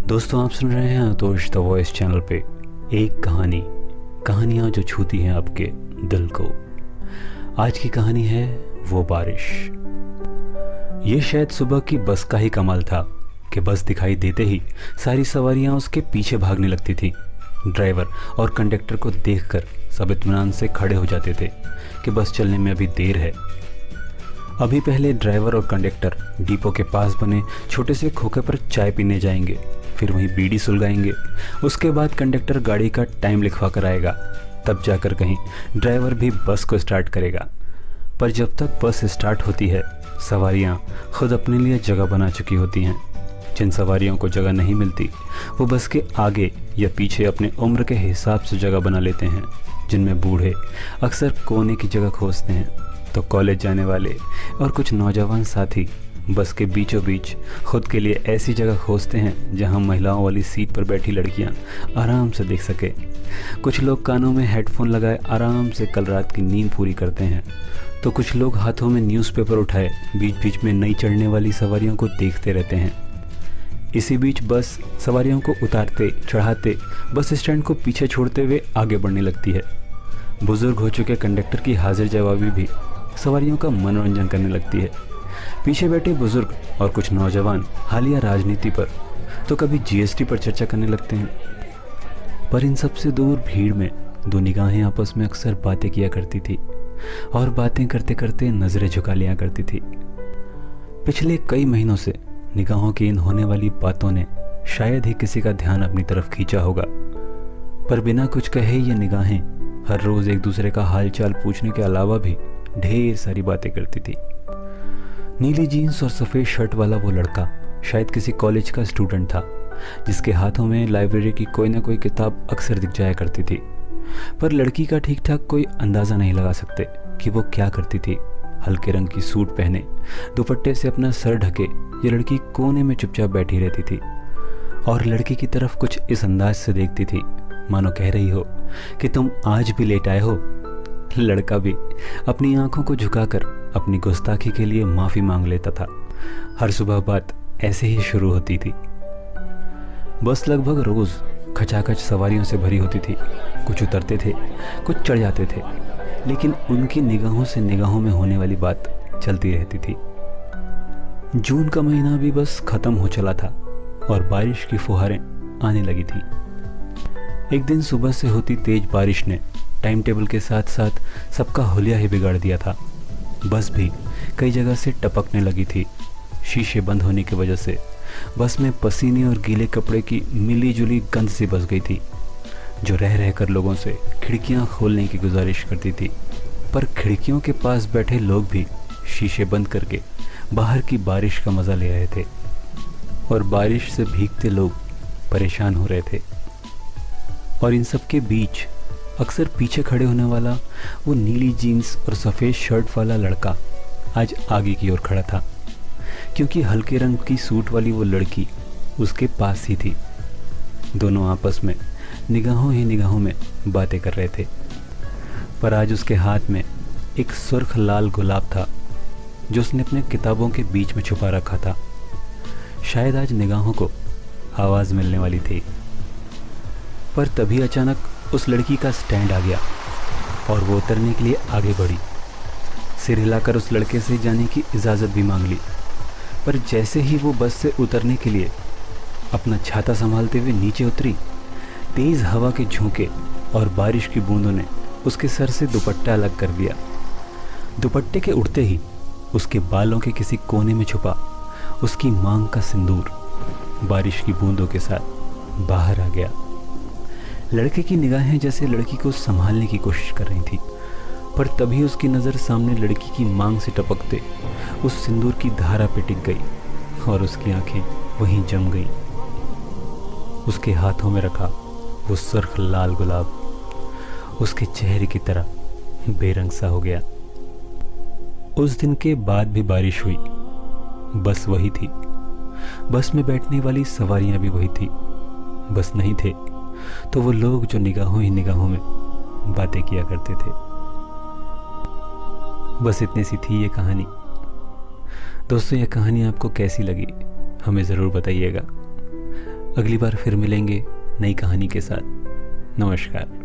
दोस्तों, आप सुन रहे हैं आतोष द वॉइस चैनल पे एक कहानियाँ जो छूती हैं आपके दिल को। आज की कहानी है वो बारिश। ये शायद सुबह की बस का ही कमाल था कि बस दिखाई देते ही सारी सवारियां उसके पीछे भागने लगती थी। ड्राइवर और कंडक्टर को देखकर सब इत्मीनान से खड़े हो जाते थे कि बस चलने में अभी देर है। अभी पहले ड्राइवर और कंडक्टर डिपो के पास बने छोटे से खोखे पर चाय पीने जाएंगे, फिर वहीं बीड़ी सुलगाएंगे। उसके बाद कंडक्टर गाड़ी का टाइम लिखवा कर आएगा, तब जाकर कहीं ड्राइवर भी बस को स्टार्ट करेगा। पर जब तक बस स्टार्ट होती है, सवारियां खुद अपने लिए जगह बना चुकी होती हैं। जिन सवारियों को जगह नहीं मिलती वो बस के आगे या पीछे अपने उम्र के हिसाब से जगह बना लेते हैं। जिनमें बूढ़े अक्सर कोने की जगह खोजते हैं, तो कॉलेज जाने वाले और कुछ नौजवान साथी बस के बीचों बीच खुद के लिए ऐसी जगह खोजते हैं जहां महिलाओं वाली सीट पर बैठी लड़कियां आराम से देख सके। कुछ लोग कानों में हेडफोन लगाए आराम से कल रात की नींद पूरी करते हैं, तो कुछ लोग हाथों में न्यूज़पेपर उठाए बीच बीच में नई चढ़ने वाली सवारियों को देखते रहते हैं। इसी बीच बस सवारियों को उतारते चढ़ाते बस स्टैंड को पीछे छोड़ते हुए आगे बढ़ने लगती है। बुजुर्ग हो चुके कंडक्टर की हाजिर जवाबी भी सवारियों का मनोरंजन करने लगती है। पीछे बैठे बुजुर्ग और कुछ नौजवान हालिया राजनीति पर तो कभी जीएसटी पर चर्चा करने लगते हैं। पर इन सबसे दूर भीड़ में दो निगाहें आपस में अक्सर बातें किया करती थी और बातें करते करते नजरें झुका लिया करती थी। पिछले कई महीनों से निगाहों की इन होने वाली बातों ने शायद ही किसी का ध्यान अपनी तरफ खींचा होगा, पर बिना कुछ कहे ये निगाहें हर रोज एक दूसरे का हालचाल पूछने के अलावा भी ढेर सारी बातें करती थी। नीली जीन्स और सफ़ेद शर्ट वाला वो लड़का शायद किसी कॉलेज का स्टूडेंट था, जिसके हाथों में लाइब्रेरी की कोई ना कोई किताब अक्सर दिख जाया करती थी। पर लड़की का ठीक ठाक कोई अंदाज़ा नहीं लगा सकते कि वो क्या करती थी। हल्के रंग की सूट पहने दुपट्टे से अपना सर ढके ये लड़की कोने में चुपचाप बैठी रहती थी और लड़की की तरफ कुछ इस अंदाज से देखती थी मानो कह रही हो कि तुम आज भी लेट आए हो। लड़का भी अपनी आंखों को झुकाकर अपनी गुस्ताखी के लिए माफ़ी मांग लेता था। हर सुबह बात ऐसे ही शुरू होती थी। बस लगभग रोज़ खचाखच सवारियों से भरी होती थी। कुछ उतरते थे, कुछ चढ़ जाते थे, लेकिन उनकी निगाहों से निगाहों में होने वाली बात चलती रहती थी। जून का महीना भी बस ख़त्म हो चला था और बारिश की फुहारें आने लगी थी। एक दिन सुबह से होती तेज बारिश ने टाइम टेबल के साथ साथ सबका हुलिया ही बिगाड़ दिया था। बस भी कई जगह से टपकने लगी थी। शीशे बंद होने की वजह से बस में पसीने और गीले कपड़े की मिली जुली गंध सी बस गई थी, जो रह रहकर लोगों से खिड़कियां खोलने की गुजारिश करती थी। पर खिड़कियों के पास बैठे लोग भी शीशे बंद करके बाहर की बारिश का मज़ा ले रहे थे और बारिश से भीगते लोग परेशान हो रहे थे। और इन सब के बीच अक्सर पीछे खड़े होने वाला वो नीली जीन्स और सफ़ेद शर्ट वाला लड़का आज आगे की ओर खड़ा था, क्योंकि हल्के रंग की सूट वाली वो लड़की उसके पास ही थी। दोनों आपस में निगाहों ही निगाहों में बातें कर रहे थे। पर आज उसके हाथ में एक सुर्ख लाल गुलाब था जो उसने अपने किताबों के बीच में छुपा रखा था। शायद आज निगाहों को आवाज़ मिलने वाली थी। पर तभी अचानक उस लड़की का स्टैंड आ गया और वो उतरने के लिए आगे बढ़ी। सिर हिलाकर उस लड़के से जाने की इजाज़त भी मांग ली। पर जैसे ही वो बस से उतरने के लिए अपना छाता संभालते हुए नीचे उतरी, तेज़ हवा के झोंके और बारिश की बूंदों ने उसके सर से दुपट्टा अलग कर दिया। दुपट्टे के उड़ते ही उसके बालों के किसी कोने में छुपा उसकी मांग का सिंदूर बारिश की बूंदों के साथ बाहर आ गया। लड़के की निगाहें जैसे लड़की को संभालने की कोशिश कर रही थी, पर तभी उसकी नज़र सामने लड़की की मांग से टपकते उस सिंदूर की धारा पे टिक गई और उसकी आंखें वहीं जम गईं। उसके हाथों में रखा वो सुर्ख लाल गुलाब उसके चेहरे की तरह बेरंग सा हो गया। उस दिन के बाद भी बारिश हुई। बस वही थी, बस में बैठने वाली सवारियां भी वही थी। बस नहीं थे तो वो लोग जो निगाहों ही निगाहों में बातें किया करते थे। बस इतनी सी थी ये कहानी। दोस्तों, ये कहानी आपको कैसी लगी हमें ज़रूर बताइएगा। अगली बार फिर मिलेंगे नई कहानी के साथ। नमस्कार।